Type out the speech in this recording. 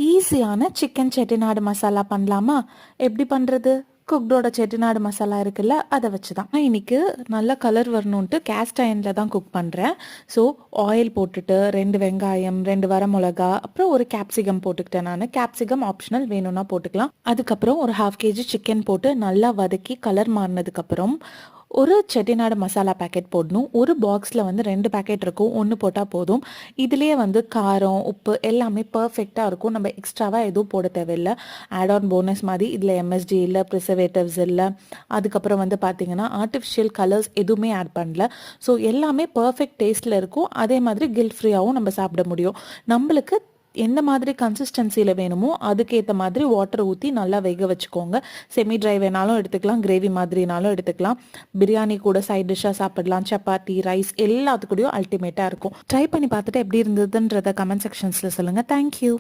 ஈஸியான சிக்கன் செட்டிநாடு மசாலா பண்ணலாமா? எப்படி பண்ணுறது? குக்டோட செட்டிநாடு மசாலா இருக்குல்ல, அதை வச்சு தான். நான் இன்னைக்கு நல்ல கலர் வரணுன்ட்டு கேஸ்ட் அயனில் தான் குக் பண்ணுறேன். ஸோ ஆயில் போட்டுட்டு 2 வெங்காயம், 2 வரமிளகா, அப்புறம் ஒரு கேப்சிகம் போட்டுக்கிட்டேன். நான் கேப்சிகம் ஆப்ஷனல், வேணும்னா போட்டுக்கலாம். அதுக்கப்புறம் ஒரு 1/2 kg சிக்கன் போட்டு நல்லா வதக்கி கலர் மாறினதுக்கப்புறம் ஒரு செட்டிநாடு மசாலா பேக்கெட் போடணும். ஒரு பாக்ஸில் வந்து 2 பேக்கெட் இருக்கும், ஒன்று போட்டால் போதும். இதுலேயே வந்து காரம், உப்பு எல்லாமே பர்ஃபெக்டாக இருக்கும். நம்ம எக்ஸ்ட்ராவாக எதுவும் போட தேவையில்லை. ஆட் ஆன் போனஸ் மாதிரி இதில் எம்எஸ்டி இல்லை, ப்ரிசர்வேட்டிவ்ஸ் இல்லை, அதுக்கப்புறம் வந்து பார்த்திங்கன்னா ஆர்டிஃபிஷியல் கலர்ஸ் எதுவுமே ஆட் பண்ணல. ஸோ எல்லாமே பர்ஃபெக்ட் டேஸ்ட்டில் இருக்கும். அதே மாதிரி கில்ட் ஃப்ரீயாகவும் நம்ம சாப்பிட முடியும். நம்மளுக்கு எந்த மாதிரி கன்சிஸ்டன்சியில் வேணுமோ அதுக்கேற்ற மாதிரி வாட்டர் ஊற்றி நல்லா வேக வச்சுக்கோங்க. செமி ட்ரை வேணாலும் எடுத்துக்கலாம், கிரேவி மாதிரினாலும் எடுத்துக்கலாம். பிரியாணி கூட சைட் டிஷ்ஷாக சாப்பிடலாம், சப்பாத்தி, ரைஸ் எல்லாத்துக்கூடயும் அல்டிமேட்டாக இருக்கும். ட்ரை பண்ணி பார்த்துட்டு எப்படி இருந்ததுன்றத கமெண்ட் செக்ஷன்ஸில் சொல்லுங்கள். தேங்க்யூ.